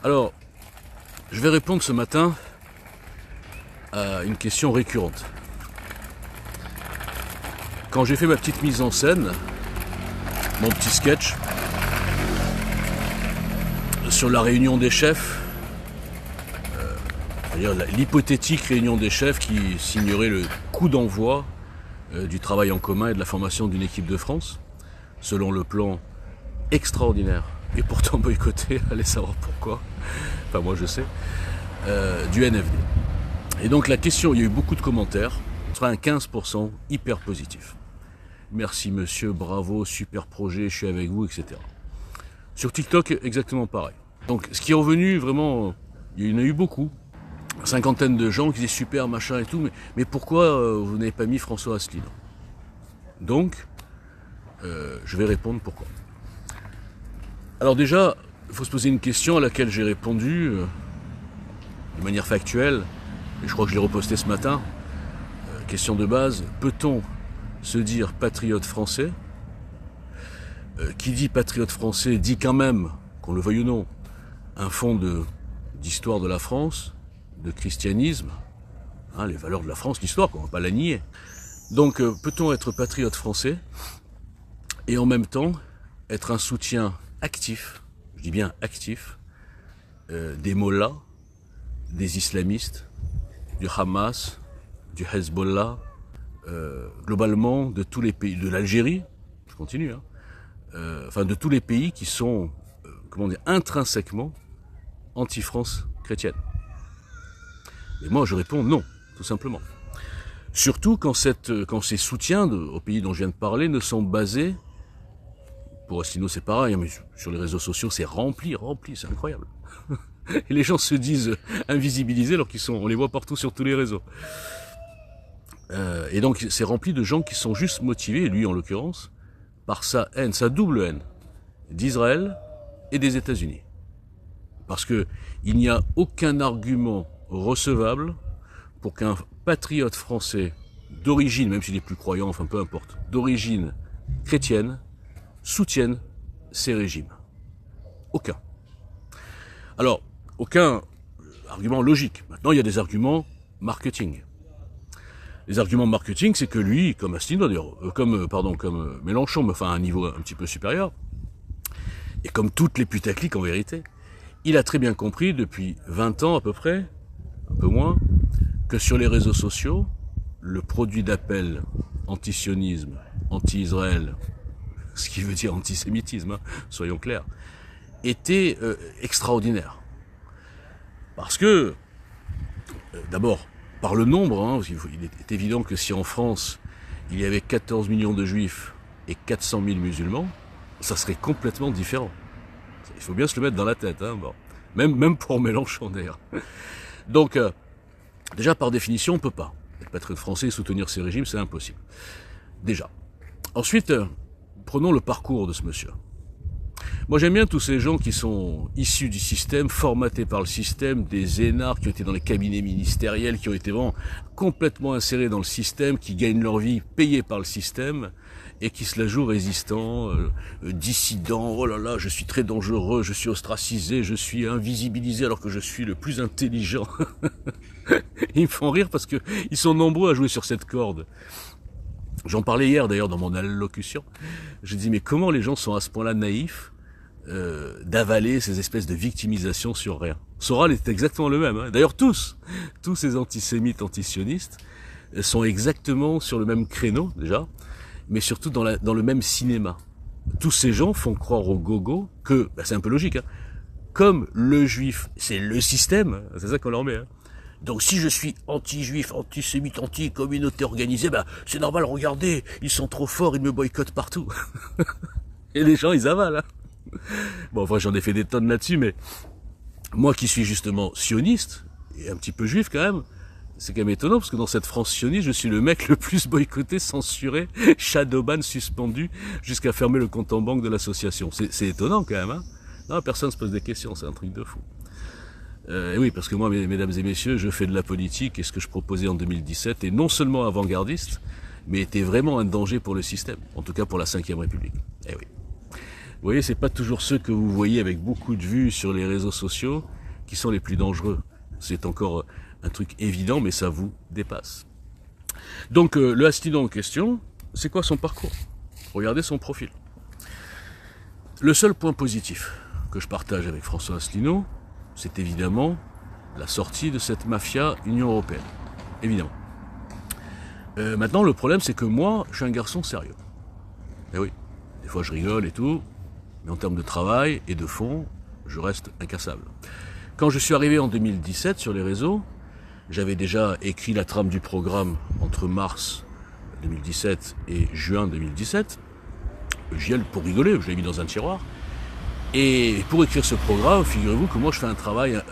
Alors, je vais répondre ce matin à une question récurrente. Quand j'ai fait ma petite mise en scène, mon petit sketch sur la réunion des chefs, c'est-à-dire l'hypothétique réunion des chefs qui signerait le coup d'envoi du travail en commun et de la formation d'une équipe de France, selon le plan extraordinaire et pourtant boycotté, allez savoir pourquoi, enfin moi je sais, du NFD. Et donc la question, il y a eu beaucoup de commentaires, 95% hyper positifs. Merci monsieur, bravo, super projet, je suis avec vous, etc. Sur TikTok, exactement pareil. Donc ce qui est revenu vraiment, il y en a eu beaucoup, cinquantaine de gens qui disaient super, machin et tout, mais pourquoi vous n'avez pas mis François Asselineau? Donc, je vais répondre pourquoi. Alors déjà, il faut se poser une question à laquelle j'ai répondu de manière factuelle, et je crois que je l'ai reposté ce matin. Question de base, peut-on se dire patriote français? Qui dit patriote français dit quand même, qu'on le veuille ou non, un fond d'histoire de la France, de christianisme, hein, les valeurs de la France, l'histoire, on ne va pas la nier. Donc peut-on être patriote français et en même temps être un soutien actif, je dis bien actif, des mollahs, des islamistes, du Hamas, du Hezbollah, globalement de tous les pays, de l'Algérie, je continue, hein, enfin de tous les pays qui sont, comment dire, intrinsèquement anti-France chrétienne. Et moi je réponds non, tout simplement. Surtout quand ces soutiens aux pays dont je viens de parler ne sont basés, pour Asselineau c'est pareil, mais sur les réseaux sociaux c'est rempli, c'est incroyable. Et les gens se disent invisibilisés alors on les voit partout sur tous les réseaux. Et donc c'est rempli de gens qui sont juste motivés, lui en l'occurrence, par sa haine, sa double haine, d'Israël et des États-Unis. Parce que il n'y a aucun argument recevable pour qu'un patriote français d'origine, même s'il est plus croyant, enfin peu importe, d'origine chrétienne, soutienne ces régimes. Aucun. Alors, aucun argument logique. Maintenant, il y a des arguments marketing. Les arguments marketing, c'est que lui, comme Asselineau d'ailleurs, comme Mélenchon, mais enfin à un niveau un petit peu supérieur, et comme toutes les putaclics en vérité, il a très bien compris depuis 20 ans à peu près, un peu moins, que sur les réseaux sociaux, le produit d'appel anti-sionisme, anti-Israël, ce qui veut dire antisémitisme, hein, soyons clairs, était extraordinaire. Parce que, d'abord, par le nombre, hein, il est évident que si en France, il y avait 14 millions de juifs et 400 000 musulmans, ça serait complètement différent. Il faut bien se le mettre dans la tête, hein, bon. Même pour Mélenchon d'ailleurs. Donc, déjà par définition, on ne peut pas être patriote français et soutenir ces régimes, c'est impossible. Déjà. Ensuite, prenons le parcours de ce monsieur. Moi j'aime bien tous ces gens qui sont issus du système, formatés par le système, des énarques qui ont été dans les cabinets ministériels, qui ont été vraiment complètement insérés dans le système, qui gagnent leur vie payés par le système, et qui se la jouent résistants, dissidents, oh là là, je suis très dangereux, je suis ostracisé, je suis invisibilisé alors que je suis le plus intelligent. Ils me font rire parce que ils sont nombreux à jouer sur cette corde. J'en parlais hier d'ailleurs dans mon allocution. Je dis mais comment les gens sont à ce point-là naïfs d'avaler ces espèces de victimisation sur rien. Soral est exactement le même. Hein. D'ailleurs tous ces antisémites, antisionistes sont exactement sur le même créneau déjà, mais surtout dans le même cinéma. Tous ces gens font croire aux gogos que, c'est un peu logique, hein, comme le juif, c'est le système, c'est ça qu'on leur met. Hein. Donc si je suis anti-juif, antisémite, anti-communauté organisée, c'est normal, regardez, ils sont trop forts, ils me boycottent partout. Et les gens, ils avalent. Hein. Bon, enfin, j'en ai fait des tonnes là-dessus, mais moi qui suis justement sioniste, et un petit peu juif quand même, c'est quand même étonnant, parce que dans cette France sioniste, je suis le mec le plus boycotté, censuré, shadowban, suspendu, jusqu'à fermer le compte en banque de l'association. C'est étonnant quand même, hein. Non, personne se pose des questions, c'est un truc de fou. Et oui, parce que moi, mesdames et messieurs, je fais de la politique, et ce que je proposais en 2017 est non seulement avant-gardiste, mais était vraiment un danger pour le système, en tout cas pour la Ve République. Eh oui. Vous voyez, c'est pas toujours ceux que vous voyez avec beaucoup de vues sur les réseaux sociaux qui sont les plus dangereux. C'est encore un truc évident, mais ça vous dépasse. Donc le Asselineau en question, c'est quoi son parcours? Regardez son profil. Le seul point positif que je partage avec François Asselineau, c'est évidemment la sortie de cette mafia Union Européenne. Évidemment. Maintenant, le problème, c'est que moi, je suis un garçon sérieux. Et oui, des fois je rigole et tout, mais en termes de travail et de fond, je reste incassable. Quand je suis arrivé en 2017 sur les réseaux, j'avais déjà écrit la trame du programme entre mars 2017 et juin 2017. Pour rigoler, je l'ai mis dans un tiroir. Et pour écrire ce programme, figurez-vous que moi je fais un travail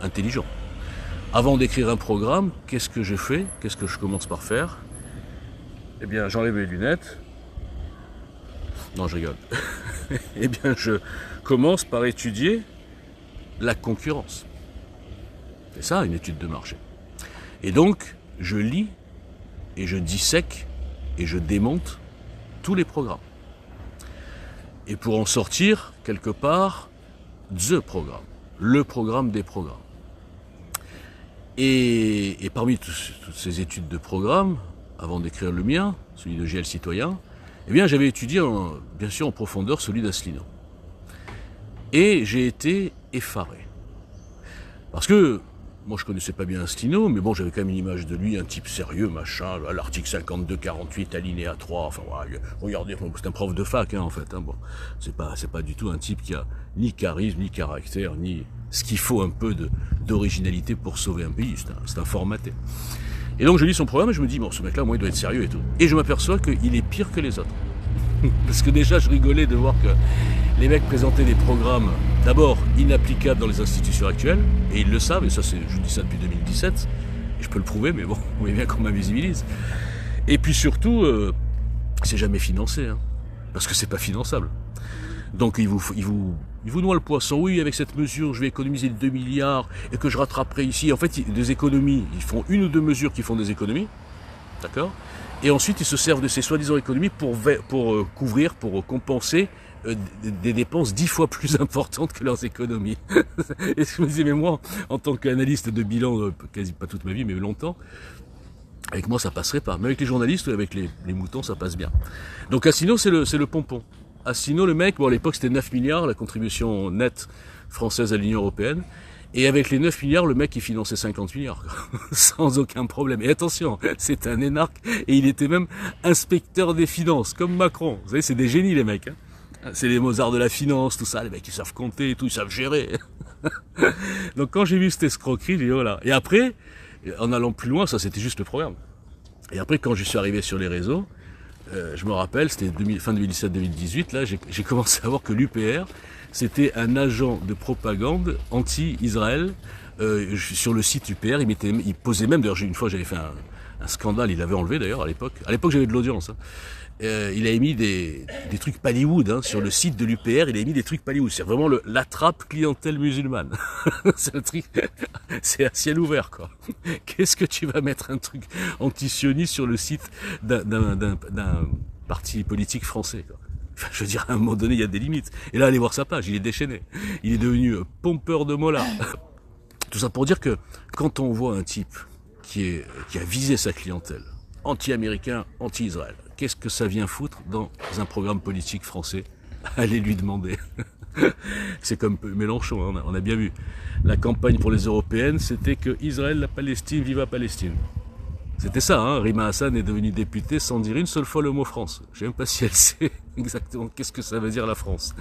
intelligent. Avant d'écrire un programme, qu'est-ce que je fais? Qu'est-ce que je commence par faire? Eh bien, j'enlève les lunettes. Non, je rigole. Eh bien, je commence par étudier la concurrence. C'est ça, une étude de marché. Et donc, je lis et je dissèque et je démonte tous les programmes. Et pour en sortir, quelque part, programme. Le programme des programmes. Et parmi toutes ces études de programme, avant d'écrire le mien, celui de GL Citoyen, eh bien, j'avais étudié bien sûr en profondeur celui d'Asselineau. Et j'ai été effaré. Parce que moi je connaissais pas bien Asselineau, mais bon, j'avais quand même une image de lui, un type sérieux, machin, l'article 52-48, alinéa 3, enfin voilà, regardez, c'est un prof de fac en fait, bon, c'est pas du tout un type qui a ni charisme, ni caractère, ni ce qu'il faut un peu d'originalité pour sauver un pays, c'est un formaté. Et donc je lis son programme et je me dis, bon, ce mec-là, moi, il doit être sérieux et tout. Et je m'aperçois qu'il est pire que les autres. Parce que déjà, je rigolais de voir que les mecs présentaient des programmes, d'abord, inapplicables dans les institutions actuelles, et ils le savent, et ça, je dis ça depuis 2017, et je peux le prouver, mais bon, vous voyez bien qu'on m'invisibilise. Et puis surtout, c'est jamais financé, hein, parce que c'est pas finançable. Donc il vous noie le poisson. Oui, avec cette mesure, je vais économiser 2 milliards et que je rattraperai ici. En fait, des économies, ils font une ou deux mesures qui font des économies, d'accord? Et ensuite, ils se servent de ces soi-disant économies pour couvrir, pour compenser des dépenses 10 fois plus importantes que leurs économies. Et je me disais, mais moi, en tant qu'analyste de bilan, quasi pas toute ma vie, mais longtemps, avec moi, ça passerait pas. Mais avec les journalistes ou avec les moutons, ça passe bien. Donc Asselineau, c'est le pompon. Asselineau, le mec, bon, à l'époque, c'était 9 milliards, la contribution nette française à l'Union Européenne. Et avec les 9 milliards, le mec, il finançait 50 milliards, sans aucun problème. Et attention, c'est un énarque, et il était même inspecteur des finances, comme Macron. Vous savez, c'est des génies, les mecs. Hein. C'est les Mozart de la finance, tout ça, les mecs, ils savent compter et tout, ils savent gérer. Donc quand j'ai vu cette escroquerie, j'ai dit, oh là. Et après, en allant plus loin, ça, c'était juste le programme. Et après, quand je suis arrivé sur les réseaux, je me rappelle, c'était fin 2017-2018, là, j'ai commencé à voir que l'UPR, c'était un agent de propagande anti-Israël sur le site UPR. Il posait même, d'ailleurs une fois j'avais fait un scandale, il l'avait enlevé d'ailleurs à l'époque. À l'époque j'avais de l'audience. Hein. Il avait mis des trucs Pallywood hein, sur le site de l'UPR, il avait mis des trucs Pallywood. C'est vraiment l'attrape clientèle musulmane. C'est un truc, c'est à ciel ouvert quoi. Qu'est-ce que tu vas mettre un truc antisioniste sur le site d'un parti politique français quoi. Enfin, je veux dire, à un moment donné, il y a des limites. Et là, allez voir sa page, il est déchaîné. Il est devenu pompeur de mollard. Tout ça pour dire que quand on voit un type qui a visé sa clientèle, anti-américain, anti-Israël, qu'est-ce que ça vient foutre dans un programme politique français? Allez lui demander. C'est comme Mélenchon, hein, on a bien vu. La campagne pour les européennes, c'était que Israël, la Palestine, viva Palestine. C'était ça, hein. Rima Hassan est devenue députée sans dire une seule fois le mot France. Je ne sais même pas si elle sait exactement qu'est-ce que ça veut dire la France.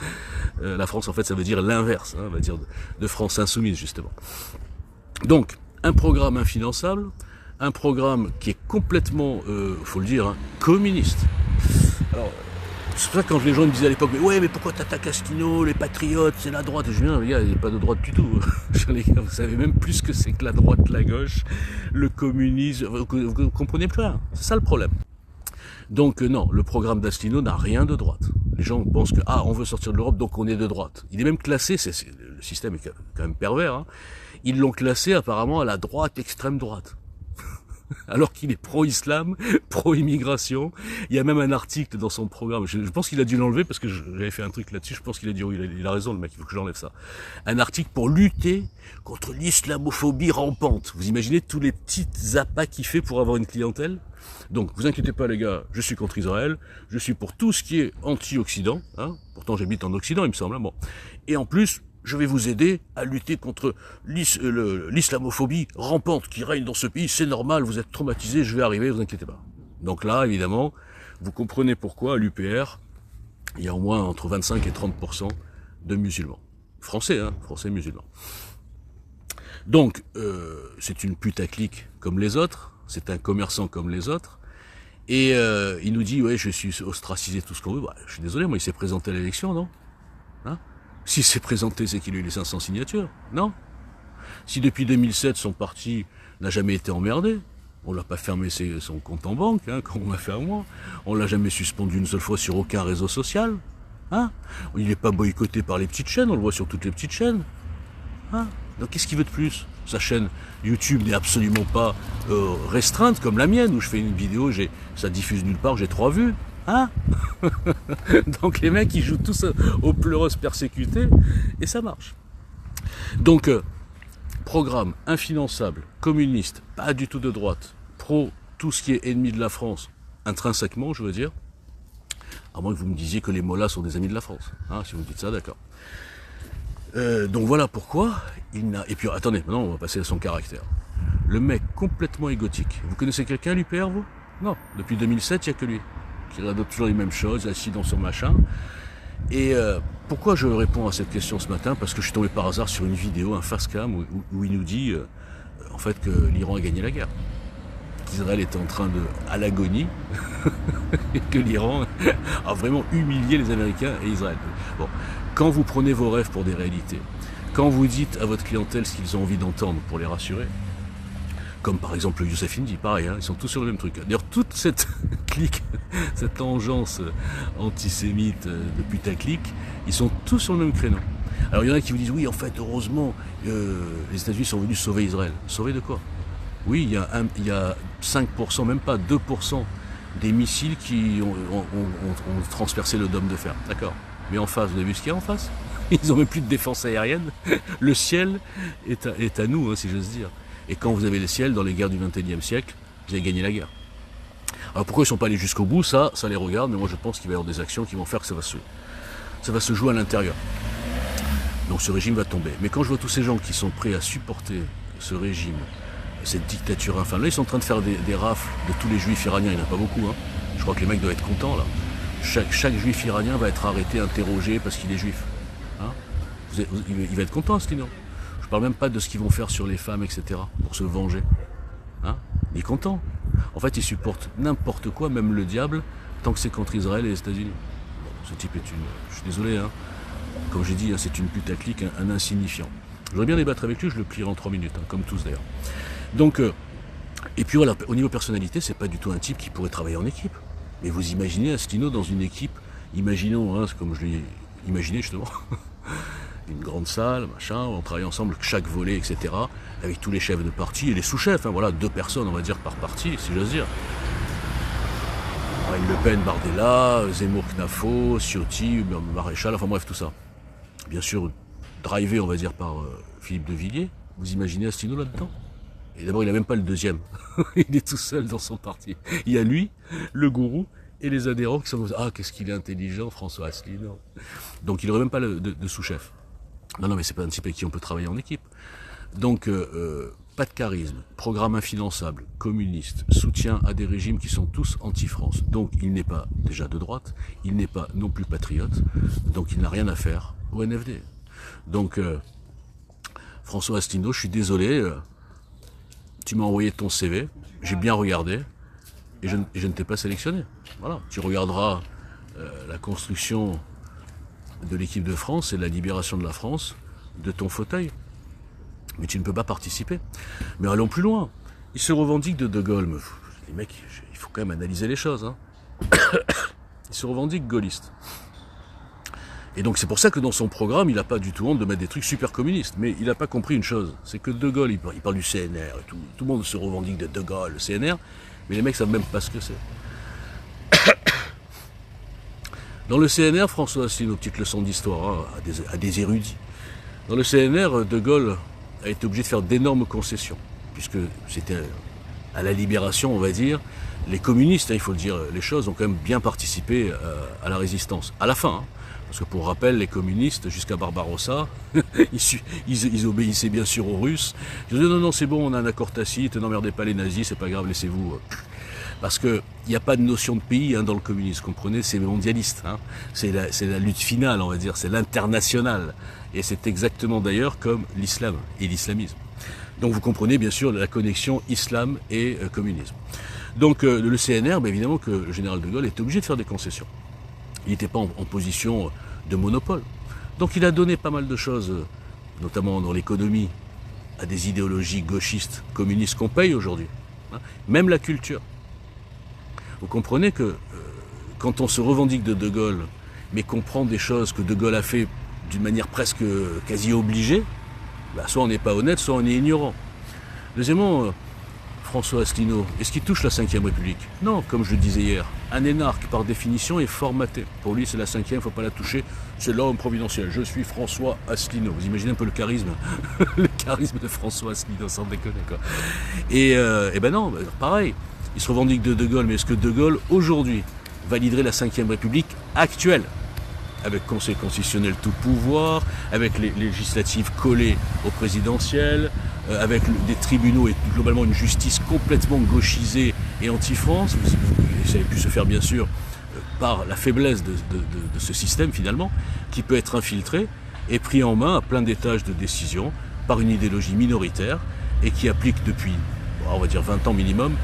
La France, en fait, ça veut dire l'inverse, hein, on va dire de France insoumise, justement. Donc, un programme infinançable, un programme qui est complètement, faut le dire, hein, communiste. Alors, c'est pour ça que quand les gens me disaient à l'époque, mais ouais, mais pourquoi t'attaques Asselineau, les patriotes, c'est la droite? Je dis, non, les gars, il n'y a pas de droite du tout. Les gars, vous savez même plus ce que c'est que la droite, la gauche, le communisme, vous comprenez plus rien. C'est ça le problème. Donc non, le programme d'Asselineau n'a rien de droite. Les gens pensent que, on veut sortir de l'Europe, donc on est de droite. Il est même classé, le système est quand même pervers, hein. Ils l'ont classé apparemment à la droite, extrême droite. alors qu'il est pro-islam, pro-immigration. Il y a même un article dans son programme, je pense qu'il a dû l'enlever parce que j'avais fait un truc là-dessus, je pense qu'il a dit, oui, il a raison le mec, il faut que j'enlève ça. Un article pour lutter contre l'islamophobie rampante. Vous imaginez tous les petites appâts qu'il fait pour avoir une clientèle? Donc, vous inquiétez pas les gars, je suis contre Israël, je suis pour tout ce qui est anti-Occident, hein. Pourtant j'habite en Occident il me semble, hein, bon. Et en plus, je vais vous aider à lutter contre l'islamophobie rampante qui règne dans ce pays, c'est normal, vous êtes traumatisés, je vais arriver, vous inquiétez pas. Donc là, évidemment, vous comprenez pourquoi à l'UPR, il y a au moins entre 25 et 30% de musulmans. Français, hein, français musulmans. Donc, c'est une putaclic comme les autres, c'est un commerçant comme les autres, et il nous dit, ouais, je suis ostracisé, tout ce qu'on veut. Bah, je suis désolé, moi, il s'est présenté à l'élection, non? Hein? S'il s'est présenté, c'est qu'il a eu les 500 signatures, non? Si depuis 2007, son parti n'a jamais été emmerdé, on l'a pas fermé son compte en banque, hein, comme on m'a fait à moi, on l'a jamais suspendu une seule fois sur aucun réseau social, hein? Il n'est pas boycotté par les petites chaînes, on le voit sur toutes les petites chaînes, hein? Donc qu'est-ce qu'il veut de plus? Sa chaîne YouTube n'est absolument pas restreinte comme la mienne, où je fais une vidéo, ça diffuse nulle part, j'ai 3 vues. Hein? Donc les mecs ils jouent tous aux pleureuses persécutées et ça marche. Donc programme infinançable, communiste, pas du tout de droite, pro tout ce qui est ennemi de la France, intrinsèquement je veux dire, à moins que vous me disiez que les mollahs sont des amis de la France, hein, si vous me dites ça, d'accord. Donc voilà pourquoi il n'a... Et puis attendez, maintenant on va passer à son caractère. Le mec complètement égotique. Vous connaissez quelqu'un à l'UPR vous? Non, depuis 2007 il n'y a que lui qui adopte toujours les mêmes choses, assis dans son machin. Et pourquoi je réponds à cette question ce matin? Parce que je suis tombé par hasard sur une vidéo, un facecam, où il nous dit en fait que l'Iran a gagné la guerre. Qu'Israël était en train à l'agonie, et que l'Iran a vraiment humilié les Américains et Israël. Bon, quand vous prenez vos rêves pour des réalités, quand vous dites à votre clientèle ce qu'ils ont envie d'entendre pour les rassurer, comme par exemple le Youssef Indy, pareil, hein, ils sont tous sur le même truc. D'ailleurs, toute cette clique, cette engeance antisémite de putaclic, ils sont tous sur le même créneau. Alors il y en a qui vous disent, oui, en fait, heureusement, les États-Unis sont venus sauver Israël. Sauver de quoi? Oui, il y a 5%, même pas 2% des missiles qui ont transpercé le dôme de fer. D'accord. Mais en face, vous avez vu ce qu'il y a en face? Ils n'ont même plus de défense aérienne. Le ciel est à nous, hein, si j'ose dire. Et quand vous avez le ciel, dans les guerres du XXIe siècle, vous avez gagné la guerre. Alors pourquoi ils ne sont pas allés jusqu'au bout? Ça les regarde, mais moi je pense qu'il va y avoir des actions qui vont faire que ça va se jouer à l'intérieur. Donc ce régime va tomber. Mais quand je vois tous ces gens qui sont prêts à supporter ce régime, cette dictature infâme, là ils sont en train de faire des rafles de tous les juifs iraniens, il n'y en a pas beaucoup, hein. Je crois que les mecs doivent être contents là. Chaque juif iranien va être arrêté, interrogé parce qu'il est juif. Hein? Il va être content, Asselineau. Je parle même pas de ce qu'ils vont faire sur les femmes, etc. pour se venger. Hein? Il est content. En fait, il supporte n'importe quoi, même le diable, tant que c'est contre Israël et les États-Unis. Bon, ce type est je suis désolé, hein. Comme j'ai dit, hein, c'est une putaclic, un insignifiant. J'aurais bien débattre avec lui, je le plierai en 3 minutes, hein, comme tous d'ailleurs. Donc, et puis voilà, au niveau personnalité, c'est pas du tout un type qui pourrait travailler en équipe. Mais vous imaginez Asselineau dans une équipe, imaginons, hein, comme je l'ai imaginé justement, une grande salle, machin, on travaille ensemble, chaque volet, etc., avec tous les chefs de parti et les sous-chefs, hein, voilà, 2 personnes, on va dire, par parti, si j'ose dire. Marine Le Pen, Bardella, Zemmour, Knafo, Ciotti, Maréchal, enfin bref, tout ça. Bien sûr, drivé, on va dire, par Philippe de Villiers. Vous imaginez Asselineau là-dedans? Et d'abord, il n'a même pas le deuxième. Il est tout seul dans son parti. Il y a lui, le gourou, et les adhérents qui sont comme ça. Ah, qu'est-ce qu'il est intelligent, François Asselineau. Donc, il n'aurait même pas de sous-chef. Non, mais c'est pas un type avec qui on peut travailler en équipe. Donc, pas de charisme, programme infinançable, communiste, soutien à des régimes qui sont tous anti-France. Donc, il n'est pas déjà de droite, il n'est pas non plus patriote, donc il n'a rien à faire au NFD. Donc, François Asselineau, je suis désolé, tu m'as envoyé ton CV, j'ai bien regardé, et je ne t'ai pas sélectionné. Voilà, tu regarderas la construction de l'équipe de France et la libération de la France de ton fauteuil. Mais tu ne peux pas participer. Mais allons plus loin. Il se revendique de Gaulle. Mais les mecs, il faut quand même analyser les choses. Hein. Il se revendique gaulliste. Et donc c'est pour ça que dans son programme, il n'a pas du tout honte de mettre des trucs super communistes. Mais il n'a pas compris une chose, c'est que De Gaulle, il parle du CNR et tout. Tout le monde se revendique de Gaulle, le CNR, mais les mecs savent même pas ce que c'est. Dans le CNR, François Asselineau, petite leçon d'histoire à des érudits. Dans le CNR, De Gaulle a été obligé de faire d'énormes concessions, puisque c'était à la libération, on va dire, les communistes, il faut le dire, les choses ont quand même bien participé à la résistance. À la fin, parce que pour rappel, les communistes, jusqu'à Barbarossa, ils obéissaient bien sûr aux Russes. Ils disaient non, c'est bon, on a un accord tacite, n'emmerdez pas les nazis, c'est pas grave, laissez-vous. Parce qu'il n'y a pas de notion de pays dans le communisme, comprenez, c'est mondialiste. C'est la lutte finale, on va dire, c'est l'international. Et c'est exactement d'ailleurs comme l'islam et l'islamisme. Donc vous comprenez bien sûr la connexion islam et communisme. Donc le CNR, évidemment que le général de Gaulle était obligé de faire des concessions. Il n'était pas en position de monopole. Donc il a donné pas mal de choses, notamment dans l'économie, à des idéologies gauchistes, communistes qu'on paye aujourd'hui. Même la culture. Vous comprenez que quand on se revendique de Gaulle, mais qu'on prend des choses que De Gaulle a fait d'une manière presque quasi obligée, soit on n'est pas honnête, soit on est ignorant. Deuxièmement, François Asselineau, est-ce qu'il touche la Ve République? Non, comme je le disais hier, un énarque par définition est formaté. Pour lui c'est la Ve, il ne faut pas la toucher, c'est l'homme providentiel. Je suis François Asselineau. Vous imaginez un peu le charisme le charisme de François Asselineau, sans déconner quoi. Et non, pareil, il se revendique de Gaulle, mais est-ce que De Gaulle aujourd'hui validerait la Ve République actuelle, avec conseil constitutionnel tout pouvoir, avec les législatives collées au présidentiel, avec des tribunaux et globalement une justice complètement gauchisée et anti-France. Ça avait pu se faire bien sûr par la faiblesse de ce système finalement, qui peut être infiltré et pris en main à plein d'étages de décision par une idéologie minoritaire et qui applique depuis, on va dire 20 ans minimum,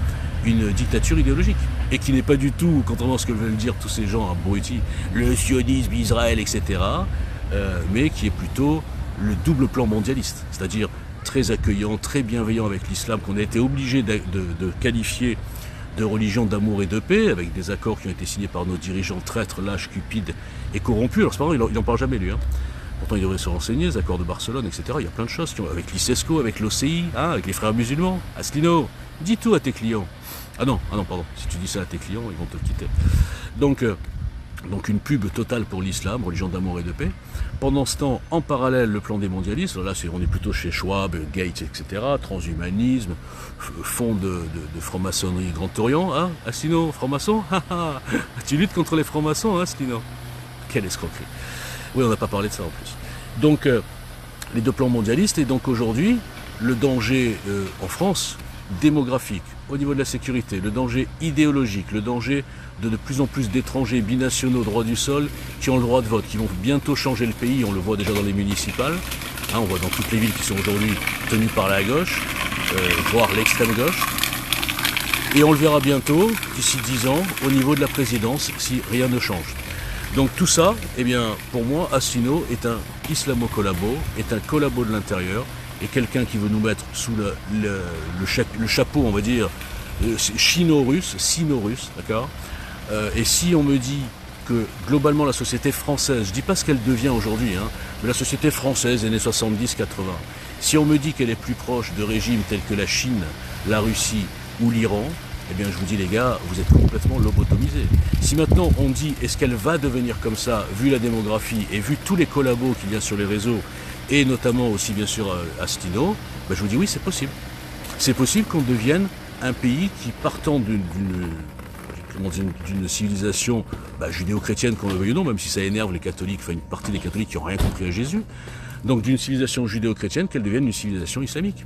une dictature idéologique. Et qui n'est pas du tout, contrairement à ce que veulent dire tous ces gens abrutis, le sionisme, Israël, etc., mais qui est plutôt le double plan mondialiste, c'est-à-dire très accueillant, très bienveillant avec l'islam, qu'on a été obligé de qualifier de religion d'amour et de paix, avec des accords qui ont été signés par nos dirigeants traîtres, lâches, cupides et corrompus. Alors c'est pas vrai, il n'en parle jamais lui. Pourtant il devrait se renseigner, les accords de Barcelone, etc. Il y a plein de choses, avec l'ICESCO, avec l'OCI, avec les frères musulmans. Asselineau, dis tout à tes clients. Ah non, pardon, si tu dis ça à tes clients, ils vont te quitter. Donc une pub totale pour l'islam, religion d'amour et de paix. Pendant ce temps, en parallèle, le plan des mondialistes, là on est plutôt chez Schwab, Gates, etc., transhumanisme, fonds de franc-maçonnerie Grand Orient, Asselineau, franc-maçon, tu luttes contre les francs-maçons, Asselineau. Quelle escroquerie. Oui, on n'a pas parlé de ça en plus. Donc, les deux plans mondialistes, et donc aujourd'hui, le danger en France, démographique, au niveau de la sécurité, le danger idéologique, le danger de plus en plus d'étrangers binationaux droit du sol qui ont le droit de vote, qui vont bientôt changer le pays, on le voit déjà dans les municipales, on voit dans toutes les villes qui sont aujourd'hui tenues par la gauche, voire l'extrême gauche, et on le verra bientôt, d'ici 10 ans, au niveau de la présidence, si rien ne change. Donc tout ça, pour moi, Asselineau est un islamo-collabo, est un collabo de l'intérieur, et quelqu'un qui veut nous mettre sous le chapeau, on va dire, chino-russe, sino-russe, d'accord. Et si on me dit que globalement la société française, je dis pas ce qu'elle devient aujourd'hui, mais la société française années 70-80, si on me dit qu'elle est plus proche de régimes tels que la Chine, la Russie ou l'Iran, je vous dis les gars, vous êtes complètement lobotomisés. Si maintenant on dit est-ce qu'elle va devenir comme ça, vu la démographie et vu tous les collabos qu'il y a sur les réseaux, et notamment aussi bien sûr Asselineau, je vous dis oui, c'est possible. C'est possible qu'on devienne un pays qui, partant d'une civilisation judéo-chrétienne, qu'on le veuille ou non, même si ça énerve les catholiques, une partie des catholiques qui n'ont rien compris à Jésus, donc d'une civilisation judéo-chrétienne, qu'elle devienne une civilisation islamique.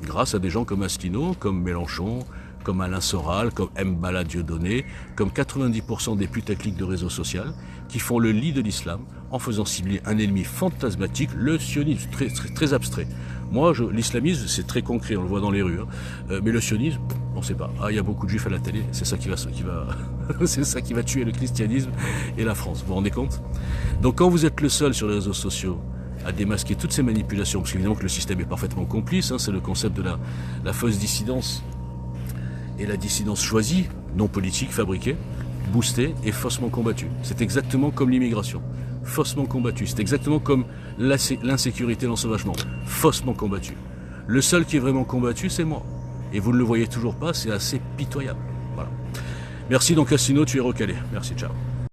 Grâce à des gens comme Asselineau, comme Mélenchon, comme Alain Soral, comme Mbala Dieudonné, comme 90% des putaclics de réseau social, qui font le lit de l'islam en faisant cibler un ennemi fantasmatique, le sionisme, très, très, très abstrait. Moi, l'islamisme, c'est très concret, on le voit dans les rues, mais le sionisme, on ne sait pas. Il y a beaucoup de juifs à la télé, c'est ça qui va c'est ça qui va tuer le christianisme et la France. Vous vous rendez compte? Donc quand vous êtes le seul sur les réseaux sociaux à démasquer toutes ces manipulations, parce qu'évidemment que le système est parfaitement complice, c'est le concept de la fausse dissidence, et la dissidence choisie, non politique, fabriquée, boostée et faussement combattue. C'est exactement comme l'immigration. faussement combattu. C'est exactement comme l'insécurité, l'ensauvagement, faussement combattu. Le seul qui est vraiment combattu, c'est moi. Et vous ne le voyez toujours pas, c'est assez pitoyable. Voilà. Merci donc Assino, tu es recalé. Merci, ciao.